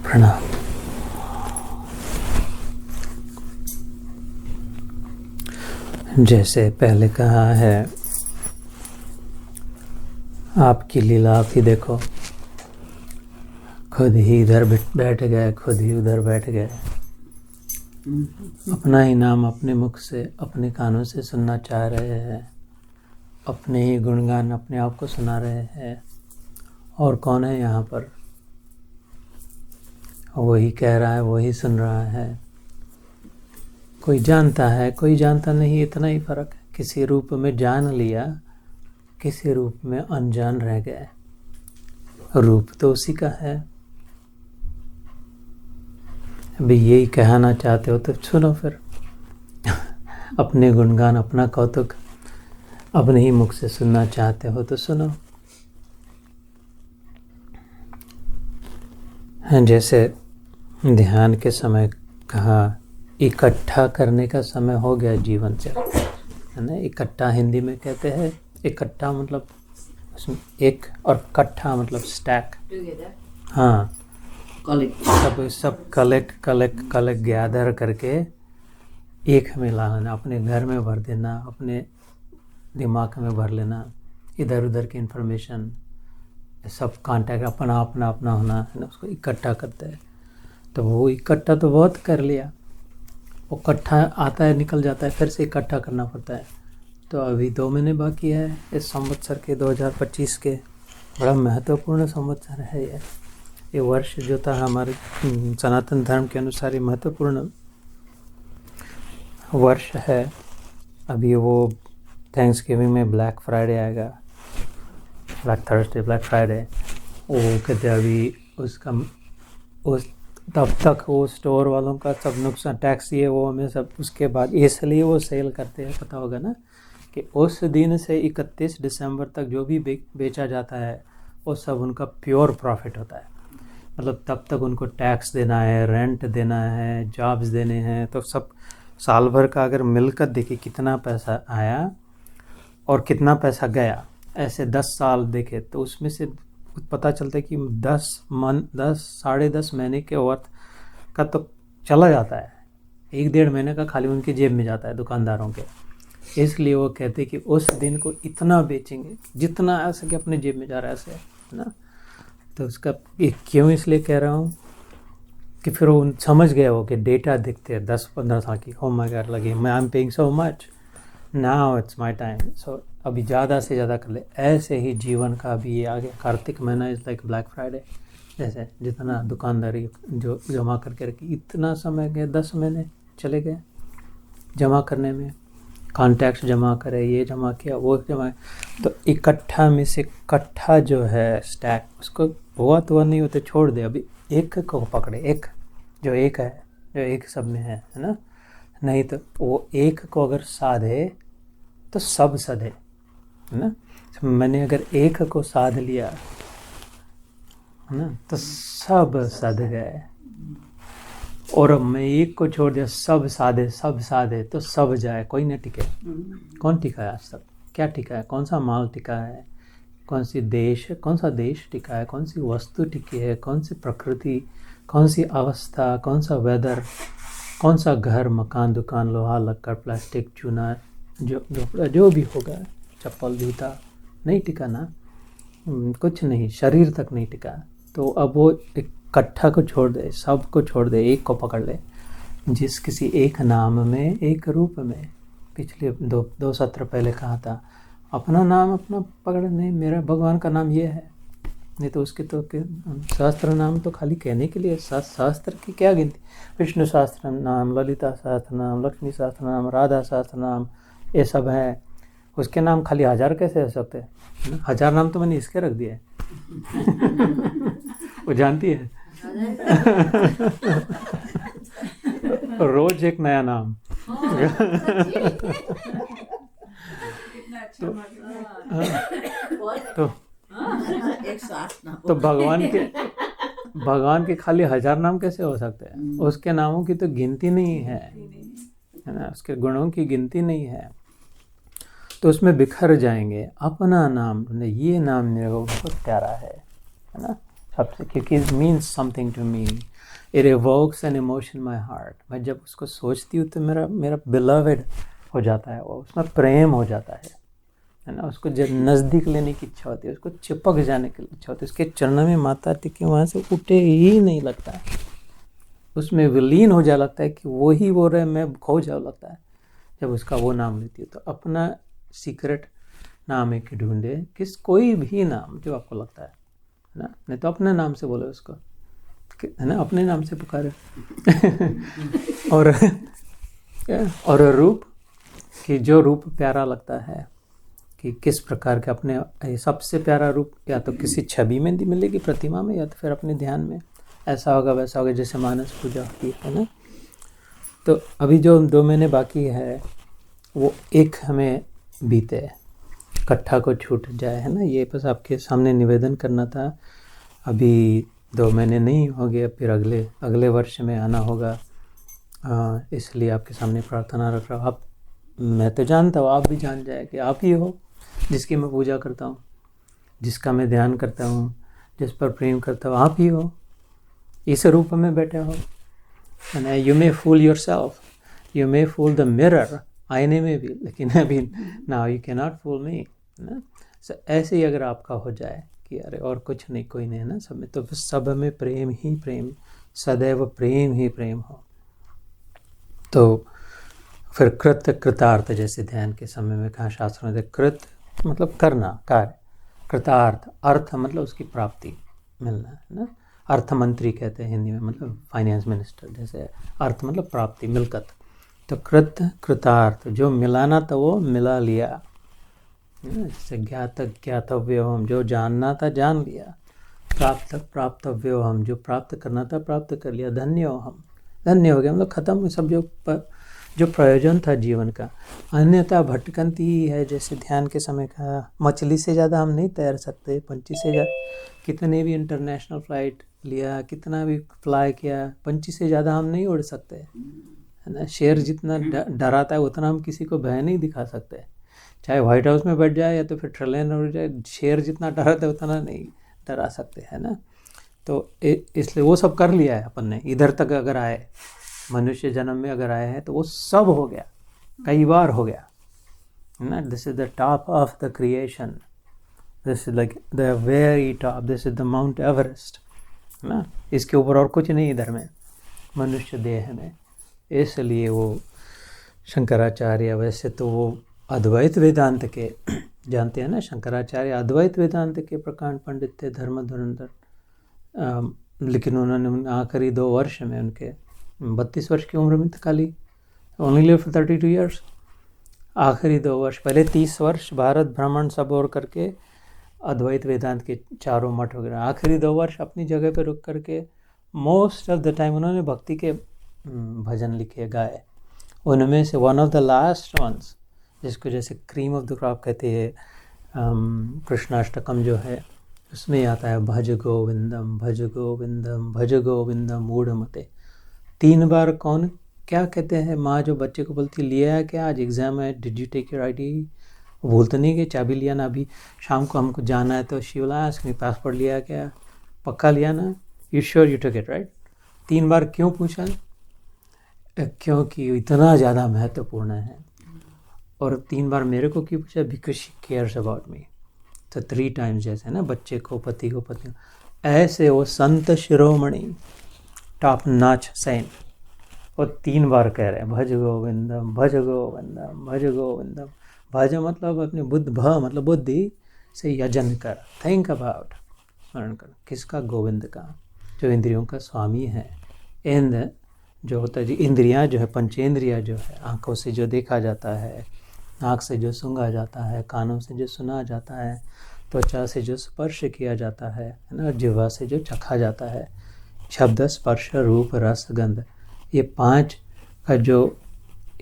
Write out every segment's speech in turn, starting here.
प्रणाम। जैसे पहले कहा है, आपकी लीला आप ही देखो। खुद ही इधर बैठ गए, खुद ही उधर बैठ गए। अपना ही नाम अपने मुख से, अपने कानों से सुनना चाह रहे हैं। अपने ही गुणगान अपने आप को सुना रहे हैं। और कौन है यहाँ पर? वही कह रहा है, वही सुन रहा है। कोई जानता है, कोई जानता नहीं, इतना ही फर्क है। किसी रूप में जान लिया, किसी रूप में अनजान रह गए। रूप तो उसी का है। अभी यही कहना चाहते हो तो सुनो फिर। अपने गुणगान, अपना कौतुक अपने ही मुख से सुनना चाहते हो तो सुनो। जैसे ध्यान के समय कहा, इकट्ठा करने का समय हो गया जीवन से, है ना। इकट्ठा हिंदी में कहते हैं। इकट्ठा मतलब उसमें एक, और कट्ठा मतलब स्टैक। हाँ, सब कलेक्ट गैदर करके एक में लाना, अपने घर में भर देना, अपने दिमाग में भर लेना। इधर उधर की इन्फॉर्मेशन, सब कांटेक्ट अपना होना, है ना। उसको इकट्ठा करते हैं। तो वो इकट्ठा तो बहुत कर लिया, वो इकट्ठा आता है निकल जाता है, फिर से इकट्ठा करना पड़ता है। तो अभी 2 महीने बाकी है इस संवत्सर के 2025 के। बड़ा महत्वपूर्ण संवत्सर है ये वर्ष जो था हमारे सनातन धर्म के अनुसार ये महत्वपूर्ण वर्ष है। अभी वो थैंक्सगिविंग में ब्लैक फ्राइडे आएगा, ब्लैक थर्सडे, ब्लैक फ्राइडे। वो कहते अभी उस तब तक वो स्टोर वालों का सब नुकसान, टैक्स ये वो हमें सब, उसके बाद इसलिए वो सेल करते हैं, पता होगा ना, कि उस दिन से 31 दिसंबर तक जो भी बेचा जाता है वो सब उनका प्योर प्रॉफिट होता है। मतलब तब तक उनको टैक्स देना है, रेंट देना है, जॉब्स देने हैं। तो सब साल भर का अगर मिलकर देखे कितना पैसा आया और कितना पैसा गया, ऐसे 10 साल देखे तो उसमें से पता चलता है कि 10 10 महीने के वर्थ का तो चला जाता है। 1-1.5 महीने का खाली उनकी जेब में जाता है, दुकानदारों के। इसलिए वो कहते हैं कि उस दिन को इतना बेचेंगे जितना आ सके अपने जेब में जा रहा है, ऐसे, है ना। तो उसका क्यों इसलिए कह रहा हूँ कि फिर वो समझ गए हो कि डेटा दिखते हैं 10-15 साल की, हो माय गॉड, लगे मैं I am paying so much, now it's my time, so अभी ज़्यादा से ज़्यादा कर ले। ऐसे ही जीवन का भी ये आगे कार्तिक महीना इज़ लाइक ब्लैक फ्राइडे। जैसे जितना दुकानदारी जो जमा करके रखी, इतना समय गया, 10 महीने चले गए जमा करने में। कॉन्टैक्ट्स जमा करे, ये जमा किया, वो जमा। तो इकट्ठा में से कट्ठा जो है स्टैक, उसको हुआ तो नहीं होते, छोड़ दे। अभी एक को पकड़े, एक जो एक है, जो एक सब में है ना। नहीं तो वो एक को अगर साधे तो सब सधे, है ना। मैंने अगर एक को साध लिया, है ना, तो सब सध गए। और अब मैं एक को छोड़ दिया, सब साधे तो सब जाए, कोई न टिके। कौन टिका है आज तक? क्या टिका है? कौन सा माल टिका है? कौन सा देश टिका है? कौन सी वस्तु टिकी है? कौन सी प्रकृति, कौन सी अवस्था, कौन सा वेदर, कौन सा घर, मकान, दुकान, लोहा, लक्कड़, प्लास्टिक, चूना, जो भी होगा, चप्पल, जूता, नहीं टिका ना। कुछ नहीं, शरीर तक नहीं टिका। तो अब वो इकट्ठा को छोड़ दे, सब को छोड़ दे, एक को पकड़ ले। जिस किसी एक नाम में, एक रूप में, पिछले 2 सत्र पहले कहा था, अपना नाम अपना पकड़। नहीं, मेरा भगवान का नाम ये है, नहीं तो उसके तो सहस्त्र नाम तो खाली कहने के लिए। सहस्त्र की क्या गिनती? विष्णु सहस्त्र नाम, ललिता सहस्त्र नाम, लक्ष्मी सहस्त्र नाम, राधा सहस्त्र नाम, ये सब है। उसके नाम खाली 1000 कैसे हो सकते हैं? 1000 नाम तो मैंने इसके रख दिए। वो जानती है। रोज एक नया नाम। तो भगवान के खाली 1000 नाम कैसे हो सकते हैं? उसके नामों की तो गिनती नहीं है ना। उसके गुणों की गिनती नहीं है। तो उसमें बिखर जाएंगे। अपना नाम, ये नाम मेरे को बहुत प्यारा है ना। सबसे, क्योंकि it means something to me, it evokes an emotion my heart. मैं जब उसको सोचती हूँ तो मेरा बिलवेड हो जाता है वो, उसमें प्रेम हो जाता है ना। उसको जब नज़दीक लेने की इच्छा होती है, उसको चिपक जाने की इच्छा होती है, उसके चरणों में माथा टिके वहाँ से उठे ही नहीं लगता है, उसमें विलीन हो जा लगता है कि वो ही वो रहे, मैं खो जाओ लगता है जब उसका वो नाम लेती हूँ। तो अपना सीक्रेट नाम एक ढूंढे, कोई भी नाम जो आपको लगता है ना, नहीं तो अपने नाम से बोले उसको, है ना, अपने नाम से पुकारे। और रूप, कि जो रूप प्यारा लगता है, कि किस प्रकार के अपने सबसे प्यारा रूप या तो किसी छवि में मिलेगी, प्रतिमा में, या तो फिर अपने ध्यान में, ऐसा होगा वैसा होगा, जैसे मानस पूजा होती है ना। तो अभी जो 2 महीने बाकी है वो एक हमें बीते, इकट्ठा को छूट जाए, है ना। ये बस आपके सामने निवेदन करना था। अभी 2 महीने नहीं हो गए, फिर अगले वर्ष में आना होगा, इसलिए आपके सामने प्रार्थना रख रहा हूँ। आप, मैं तो जानता हूँ, आप भी जान जाए कि आप ही हो जिसकी मैं पूजा करता हूँ, जिसका मैं ध्यान करता हूँ, जिस पर प्रेम करता हूँ, आप ही हो, इस रूप में बैठे हो। And you may fool yourself, you may fool the mirror, आईने में भी, लेकिन अभी now you can not fool me ना। ऐसे ही अगर आपका हो जाए कि अरे और कुछ नहीं, कोई नहीं है ना सब में, तो सब में प्रेम ही प्रेम, सदैव प्रेम ही प्रेम हो। तो फिर कृत कृतार्थ, जैसे ध्यान के समय में कहा शास्त्रों में, कृत मतलब करना, कार्य, कृतार्थ अर्थ मतलब उसकी प्राप्ति मिलना, है ना। अर्थ मंत्री कहते हैं हिंदी में, मतलब फाइनेंस मिनिस्टर, जैसे अर्थ मतलब प्राप्ति, मिलकत। तो कृत कृतार्थ, जो मिलाना था वो मिला लिया, जैसे ज्ञात ज्ञातव्य हम, जो जानना था जान लिया, प्राप्त प्राप्तव्य हम, जो प्राप्त करना था प्राप्त कर लिया, धन्य हो हम, धन्य हो गया, मतलब खत्म सब जो प्रयोजन था जीवन का। अन्यथा भटकंती ही है, जैसे ध्यान के समय कहा, मछली से ज़्यादा हम नहीं तैर सकते, पंछी से ज़्यादा, कितने भी इंटरनेशनल फ्लाइट लिया, कितना भी फ्लाई किया, पंछी से ज़्यादा हम नहीं उड़ सकते, है ना। शेर जितना डराता है उतना हम किसी को भय नहीं दिखा सकते, चाहे व्हाइट हाउस में बैठ जाए या तो फिर ट्रेन उड़ जाए, शेर जितना डराता है उतना नहीं डरा सकते, है ना। तो इसलिए वो सब कर लिया है अपन ने, इधर तक अगर आए, मनुष्य जन्म में अगर आए हैं तो वो सब हो गया, कई बार हो गया, है ना। This is the top of the creation, this is like the very top, this is the mount Everest, है ना। इसके ऊपर और कुछ नहीं इधर में, मनुष्य देह में। इसलिए वो शंकराचार्य, वैसे तो वो अद्वैत वेदांत के जानते हैं ना, शंकराचार्य अद्वैत वेदांत के प्रकांड पंडित थे, धर्म धुरंधर, लेकिन उन्होंने आखिरी 2 वर्ष में, उनके 32 वर्ष की उम्र में था खाली, ओनली लिव फॉर 32 ईयर्स। आखिरी 2 वर्ष, पहले 30 वर्ष भारत भ्रमण सब और करके अद्वैत वेदांत के 4 मठ वगैरह, आखिरी 2 वर्ष अपनी जगह पे रुक करके मोस्ट ऑफ द टाइम उन्होंने भक्ति के भजन लिखे, गाए। उनमें से one of the last ones, जिसको जैसे क्रीम ऑफ द क्रॉप कहते हैं, कृष्णाष्टकम जो है, उसमें आता है भज गोविंदम भज गोविंदम भज गोविंदम मूढ़मते। 3 बार कौन क्या कहते हैं, माँ जो बच्चे को बोलती है, लिया है क्या आज एग्ज़ाम है, did you take your ID, भूल तो नहीं गए, चाबी लिया ना, अभी शाम को हमको जाना है तो she will ask me, passport लिया क्या, पक्का लिया ना, you sure you took it right. 3 बार क्यों पूछा, क्योंकि इतना ज़्यादा महत्वपूर्ण है। और 3 बार मेरे को क्यों पूछा, because she cares about me. तो 3 टाइम्स, जैसे ना बच्चे को, पति को, पत्नी को, ऐसे वो Sant Shiromani top notch Saint, और 3 बार कह रहे हैं भज गोविंदम भज गोविंदम भज गोविंदम। भज मतलब अपने बुद्ध, भ मतलब बुद्धि से यजन कर, थिंक अबाउट, स्मरण कर, किसका, गोविंद का, जो इंद्रियों का स्वामी है। एंड जो होता है, इंद्रियां जो है, पंचेंद्रियां जो है, आँखों से जो देखा जाता है, नाक से जो सूंघा जाता है, कानों से जो सुना जाता है, त्वचा से जो स्पर्श किया जाता है ना, जिह्वा से जो चखा जाता है, शब्द स्पर्श रूप रस गंध, ये 5 का जो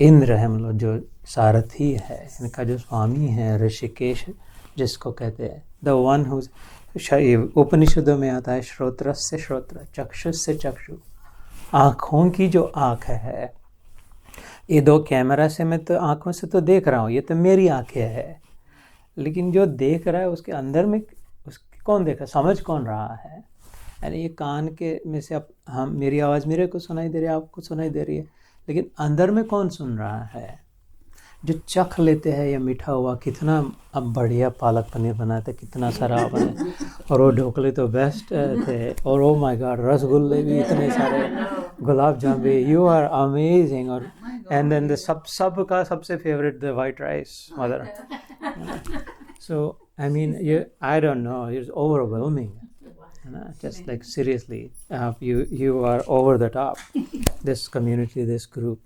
इंद्र है, मतलब जो सारथी है, इनका जो स्वामी है, ऋषिकेश जिसको कहते हैं, द वन हु, उपनिषदों में आता है श्रोत्र से श्रोत्र, चक्षु से चक्षु, आँखों की जो आँख है, ये 2 कैमरा से मैं तो आँखों से तो देख रहा हूँ, ये तो मेरी आँखें है, लेकिन जो देख रहा है उसके अंदर में उसके कौन देख रहा है, समझ कौन रहा है, यानी ये कान के में से अब हम, मेरी आवाज़ मेरे को सुनाई दे रही है, आपको सुनाई दे रही है, लेकिन अंदर में कौन सुन रहा है? जो चख लेते हैं ये मीठा हुआ, कितना अब बढ़िया पालक पनीर बनाए थे, कितना सारा बने, और वो ढोकले तो बेस्ट थे, और ओ माय गॉड रसगुल्ले भी इतने सारे, गुलाब जामुन भी, यू आर अमेजिंग। और एंड देन द सब का सबसे favourite the white rice mother. So I mean ये I don't know, it's overwhelming, है ना, just like seriously you are over the top. This community, this group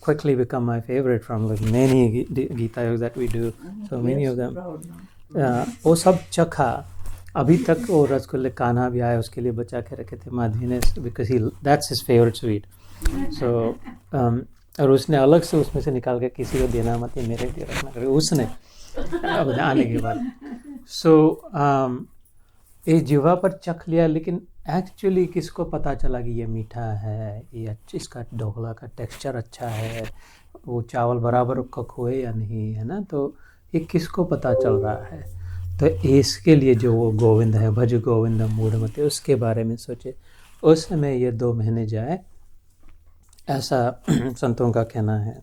quickly become my favorite from like many Gita yogas that we do. So many of them. वो सब चखा, अभी तक वो रसगुल्ले कान्हा भी आया उसके लिए बचा के रखे थे माधवी ने, because that's his favorite sweet. So और उसने अलग से उसमें से निकाल के किसी को देना मत, ये मेरे लिए रखना कभी, उसने अब आने के बाद। So ये जीवा पर चख लिया, लेकिन एक्चुअली किसको पता चला कि ये मीठा है, ये इसका ढोकला का टेक्सचर अच्छा है, वो चावल बराबर कुक हुए या नहीं, है ना, तो ये किसको पता चल रहा है? तो इसके लिए जो वो गोविंद है, भज गोविंद मूढ़मते, उसके बारे में सोचे। उस समय ये 2 महीने जाए, ऐसा संतों का कहना है।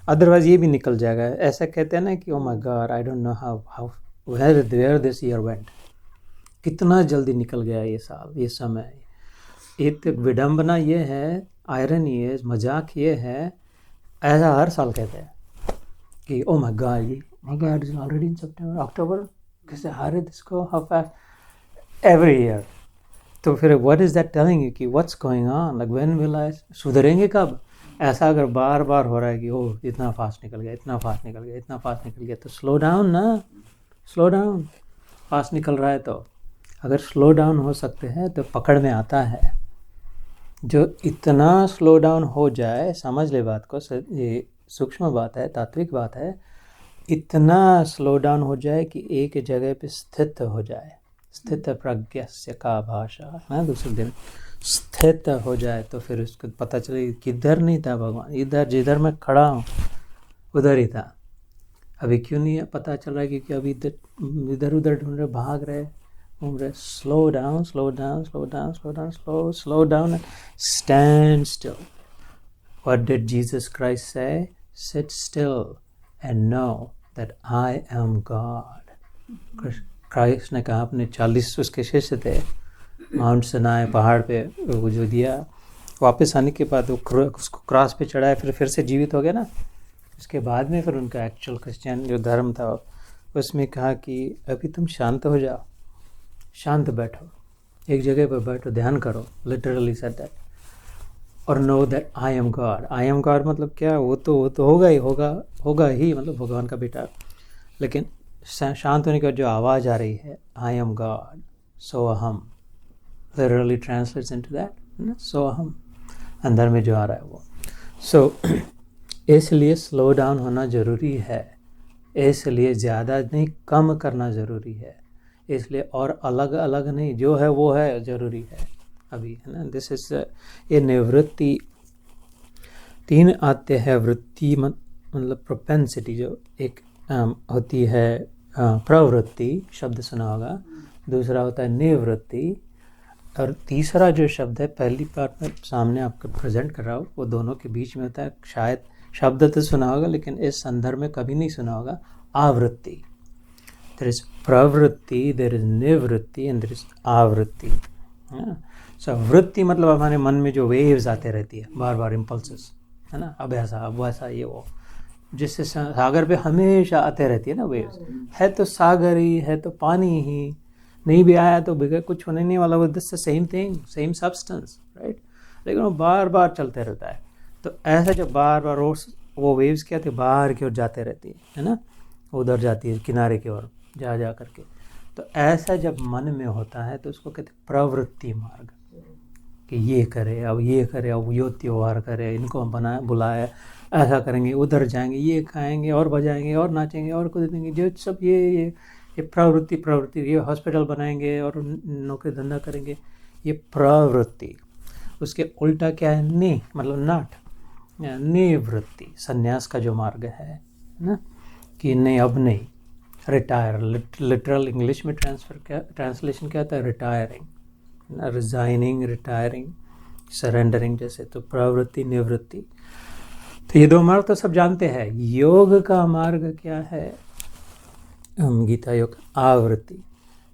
अदरवाइज ये भी निकल जाएगा। ऐसा कहते हैं ना कि oh my God, I don't know how where this year went, कितना जल्दी निकल गया ये साल, ये समय। एक विडंबना ये है, आयरन ये, मजाक ये है, ऐसा हर साल कहते हैं कि oh my God is already in September, October, कैसे हारे इसको, हाउ फास्ट, एवरी ईयर। तो फिर what is that telling you कि what's going on, like when will I, सुधरेंगे कब? ऐसा अगर बार बार हो रहा है कि ओह इतना फास्ट निकल गया, इतना फास्ट निकल गया, इतना फास्ट निकल गया, तो स्लो डाउन ना, स्लो डाउन। फास्ट निकल रहा है तो अगर स्लो डाउन हो सकते हैं तो पकड़ में आता है। जो इतना स्लो डाउन हो जाए, समझ ले बात को, ये सूक्ष्म बात है, तात्विक बात है, इतना स्लो डाउन हो जाए कि एक जगह पे स्थित हो जाए, स्थित प्रज्ञस्य का भाषा है, दूसरे दिन स्थित हो जाए, तो फिर उसको पता चले किधर नहीं था भगवान, इधर जिधर मैं खड़ा हूँ उधर ही था। अभी क्यों नहीं पता चल रहा है? क्योंकि अभी इधर उधर ढूंढ रहे, भाग रहे, घूम रहे। Slow down, slow down, slow down, slow down, slow down, stand still. What did Jesus Christ say? Sit still and know that I am God. Christ ने कहा, अपने 40 उसके शिष्य थे, माउंट सिनाई पहाड़ पे वो जो दिया, वापस आने के बाद वो उसको क्रॉस पे चढ़ाया, फिर से जीवित हो गया ना। उसके बाद में फिर उनका एक्चुअल क्रिश्चियन जो धर्म था उसमें कहा कि अभी तुम शांत हो जाओ, शांत बैठो, एक जगह पर बैठो, ध्यान करो, लिटरली सेड दैट, और know that I am God. I am God मतलब क्या? वो तो होगा ही, मतलब भगवान का बेटा। लेकिन शांत होने के बाद जो आवाज़ आ रही है, आई एम गॉड, सो अहम, लिटरली ट्रांसलेट्स इनटू दैट, सो अहम, अंदर में जो आ रहा है वो। सो इसलिए स्लो डाउन होना ज़रूरी है, इसलिए ज़्यादा नहीं कम करना ज़रूरी है, इसलिए और अलग अलग नहीं, जो है वो है ज़रूरी है अभी, है ना। दिस इज ये निवृत्ति 3 आते हैं। वृत्ति मतलब प्रोपेंसिटी, जो एक होती है प्रवृत्ति, शब्द सुना होगा, दूसरा होता है निवृत्ति, और तीसरा जो शब्द है पहली पार्ट में सामने आपको प्रेजेंट कर रहा हूँ, वो दोनों के बीच में होता है। शायद शब्द तो सुना होगा लेकिन इस संदर्भ में कभी नहीं सुना होगा, आवृत्ति। देयर इज प्रवृत्ति, देयर इज निवृत्ति एंड देयर इज आवृत्ति। सो वृत्ति मतलब हमारे मन में जो वेव्स आते रहती है बार बार, इम्पल्सेस, है ना, अब ऐसा अब वैसा, ये वो, जिससे सागर पे हमेशा आते रहती है ना वेव्स। है तो सागर ही, है तो पानी ही, नहीं भी आया तो बगैर कुछ होने नहीं वाला, वो this same thing, same substance, right. लेकिन वो बार बार चलते रहता है। तो ऐसा जब बार बार वो वेव्स क्या थे, बाहर की ओर जाते रहती है ना, उधर जाती है किनारे की ओर जा करके। तो ऐसा जब मन में होता है तो उसको कहते हैं प्रवृत्ति मार्ग, कि ये करे, अब ये करे, अब यो त्योहार करे, इनको बुलाए, ऐसा करेंगे, उधर जाएंगे, ये खाएंगे और बजाएंगे और नाचेंगे और कूदेंगे, जो सब ये प्रवृत्ति, ये हॉस्पिटल बनाएंगे और नौकरी धंधा करेंगे, ये प्रवृत्ति। उसके उल्टा क्या है? नि मतलब नॉट, निवृत्ति, संन्यास का जो मार्ग है ना, कि नहीं अब नहीं, रिटायर। लिटरल इंग्लिश में ट्रांसलेशन क्या होता है? रिटायरिंग, रिजाइनिंग, रिटायरिंग, सरेंडरिंग जैसे। तो प्रवृत्ति, निवृत्ति, तो ये दो मार्ग तो सब जानते हैं। योग का मार्ग क्या है? गीता योग आवृत्ति,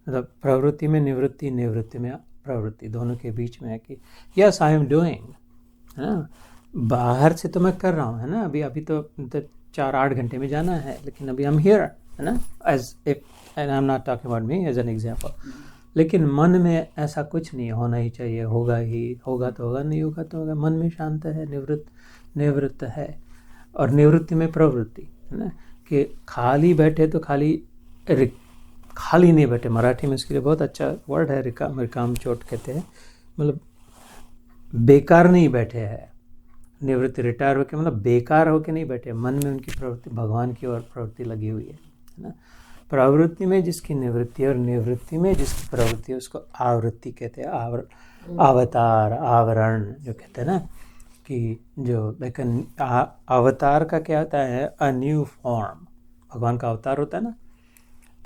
मतलब प्रवृत्ति में निवृत्ति, निवृत्ति में प्रवृत्ति, दोनों के बीच में है कि यस आई एम डूइंग, है ना। बाहर से तो मैं कर रहा हूँ, है ना, अभी तो 4-8 घंटे में जाना है, लेकिन अभी आई एम हियर, है ना, as if, and I am not talking about me as an example. लेकिन मन में ऐसा कुछ नहीं होना ही चाहिए, होगा ही, होगा तो होगा, नहीं होगा तो होगा। मन में शांत है, निवृत्त है। और निवृत्ति में प्रवृत्ति, है ना, कि खाली बैठे तो खाली नहीं बैठे। मराठी में इसके लिए बहुत अच्छा वर्ड है, रिकाम चोट कहते हैं, मतलब बेकार नहीं बैठे हैं। निवृत्ति, रिटायर होके मतलब बेकार होके नहीं बैठे, मन में उनकी प्रवृत्ति भगवान की ओर प्रवृत्ति लगी हुई है ना। प्रवृत्ति में जिसकी निवृत्ति और निवृत्ति में जिसकी प्रवृत्ति है उसको आवृत्ति कहते हैं। अवतार, आवरण जो कहते हैं ना, कि जो लेकिन अवतार का क्या होता है? A new form. भगवान का अवतार होता है ना,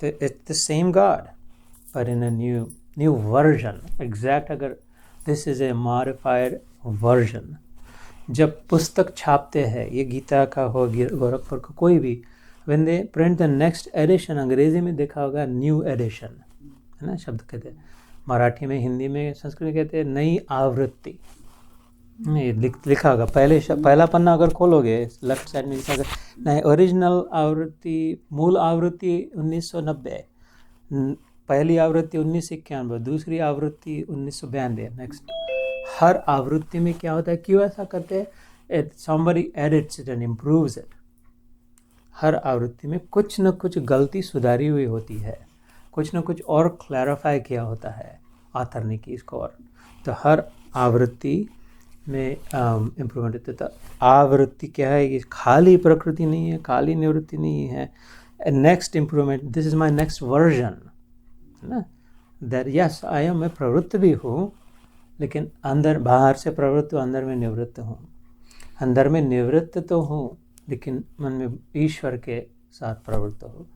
तो इट्स द सेम गॉड पर इन अ न्यू वर्जन। एग्जैक्ट, अगर this is a modified version. जब पुस्तक छापते हैं, ये गीता का हो, गोरखपुर का कोई भी, when they print the next edition, अंग्रेजी में देखा होगा न्यू एडिशन, है ना, शब्द कहते हैं। मराठी में, हिंदी में, संस्कृत में कहते हैं नई आवृत्ति। लिखा होगा पहला पन्ना अगर खोलोगे, लेफ्ट साइड में लिखा होगा नहीं, ओरिजिनल आवृत्ति, मूल आवृत्ति 1990, पहली आवृत्ति 1991, दूसरी आवृत्ति 1992। नेक्स्ट, हर आवृत्ति में क्या होता है, क्यों ऐसा करते हैं? somebody edits it and improves it। हर आवृत्ति में कुछ न कुछ गलती सुधारी हुई होती है, कुछ न कुछ और क्लैरिफाई किया होता है ऑथर ने की इसको। और तो हर आवृत्ति में इम्प्रूवमेंट होता है। तो आवृत्ति क्या है? कि खाली प्रकृति नहीं है, खाली निवृत्ति नहीं है। Next improvement, this is my next version, है ना, दैट यस आई एम, मैं प्रवृत्त भी हूँ, लेकिन अंदर, बाहर से प्रवृत्त हूँ, अंदर में निवृत्त हूँ। अंदर में निवृत्त तो हूँ, लेकिन मन में ईश्वर के साथ प्रवृत्त हूँ।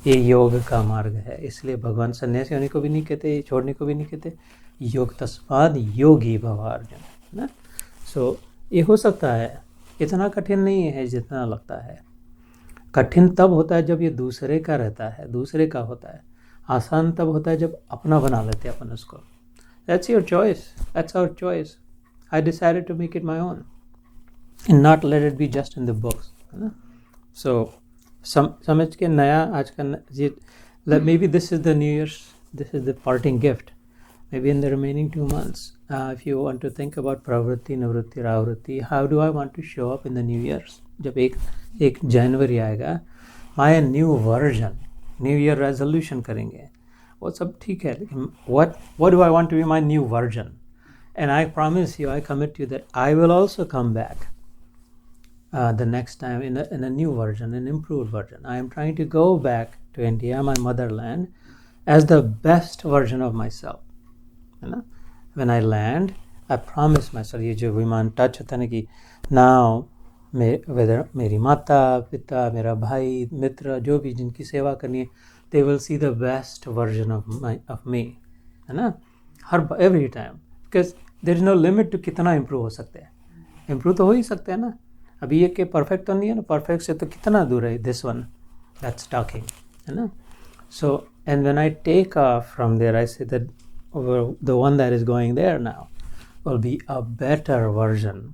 ये योग का मार्ग है। इसलिए भगवान सन्यासी होने को भी नहीं कहते, छोड़ने को भी नहीं कहते। योग तस्माद योगी भव अर्जुन, है ना। सो ये हो सकता है, इतना कठिन नहीं है जितना लगता है। कठिन तब होता है जब ये दूसरे का रहता है, दूसरे का होता है। आसान तब होता है जब अपना बना लेते हैं अपन उसको। That's your choice. That's our choice. I decided to make it my own and not let it be just in the books. So, समझ के नया आज का maybe this is the New Year's, this is the parting gift. Maybe in the remaining 2 months, if you want to think about pravritti, nivritti, avritti, how do I want to show up in the New Year's? जब एक जनवरी आएगा, my new version, New Year resolution करेंगे, वो सब ठीक है, लेकिन what do I want to be my new version? And I promise you, I commit to you that I will also come back the next time in a new version, an improved version. I am trying to go back to India, my motherland, as the best version of myself. है ना? When I land, I promise myself, ये जो विमान touch होता है ना, कि now whether मेरी माता पिता, मेरा भाई, मित्र, जो भी जिनकी सेवा करनी है, they will see the best version of me, है ना, every time, because there is no limit to कितना improve हो सकते हैं। improve तो हो ही सकते हैं ना। अभी ये कि perfect तो नहीं है ना, perfect से तो कितना दूर है this one that's talking, है ना। So and when I take off from there, I say that the one that is going there now will be a better version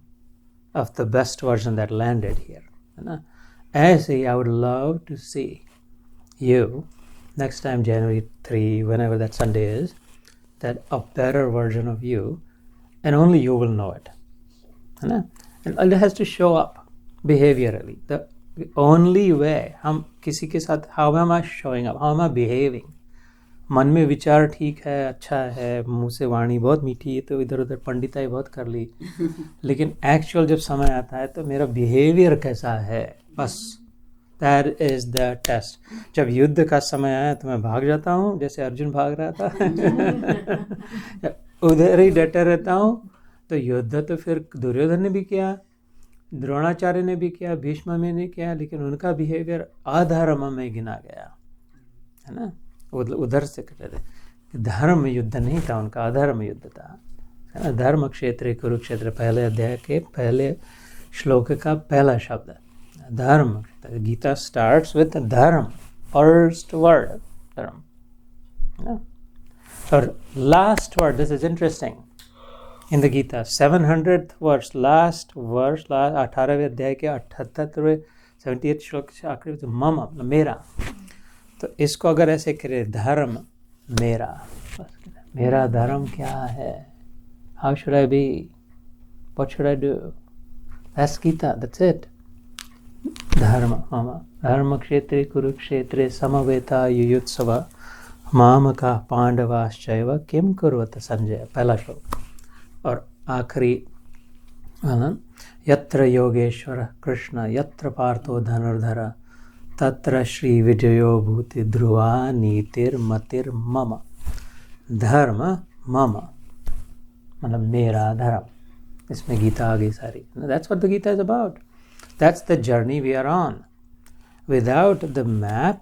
of the best version that landed here, है ना। ऐसे ही I would love to see you next time, January 3, whenever that Sunday is, that a better version of you, and only you will know it, है ना। And it has to show up behaviorally. The only way, हम किसी के साथ, how am I showing up, how am I behaving? मन में विचार ठीक है, अच्छा है, मुंह से वाणी बहुत मीठी है, तो इधर उधर पंडिताई बहुत कर ली, लेकिन एक्चुअल जब समय आता है तो मेरा बिहेवियर कैसा है, बस दैट इज द टेस्ट। जब युद्ध का समय आया तो मैं भाग जाता हूँ, जैसे अर्जुन भाग रहा था उधर ही डटे रहता हूँ। तो युद्ध तो फिर दुर्योधन ने भी किया, द्रोणाचार्य ने भी किया, भीष्म में ने किया, लेकिन उनका बिहेवियर अधर्म में गिना गया, है ना, उधर से कर रहे थे। धर्म युद्ध नहीं था उनका, अधर्म युद्ध था। धर्म क्षेत्र कुरुक्षेत्र, पहले अध्याय के पहले श्लोक का पहला शब्द धर्म। Gita starts with dharma, first word dharma. और last word, this is interesting, in the Gita 700th verse, last verse, 18वें अध्याय के 78वें 78 श्लोक से आखिरी तो मम, मेरा। तो इसको अगर ऐसे करें, धर्म मेरा, मेरा धर्म क्या है, how should I be, what should I do, that's Gita, that's it. धर्म मम, धर्म क्षेत्रे कुरुक्षेत्रे समवेता युयुत्सव मामका पांडवाश्चैव किम कुर्वत संजय, पहला श्लोक। और आखिरी यत्र योगेश्वर कृष्ण यत्र पार्थो धनुर्धर तत्र श्री विजयो भूति ध्रुवा नीतिर्मतिर् मम। धर्म मम मतलब मेरा धर्म, इसमें गीता आ गई सारी। That's what the Gita is about, that's the journey we are on. Without the map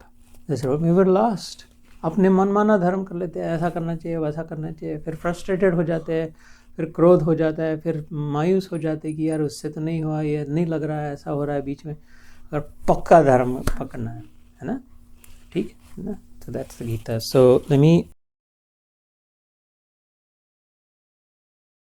this road we were lost. अपने मनमाना धर्म कर लेते हैं, ऐसा करना चाहिए वैसा करना चाहिए, फिर फ्रस्ट्रेटेड हो जाते हैं, फिर क्रोध हो जाता है, फिर मायूस हो जाते हैं कि यार उससे तो नहीं हुआ, ये नहीं लग रहा है, ऐसा हो रहा है बीच में। अगर पक्का धर्म पकड़ना है ना, ठीक है ना, तो that's the Gita. So let me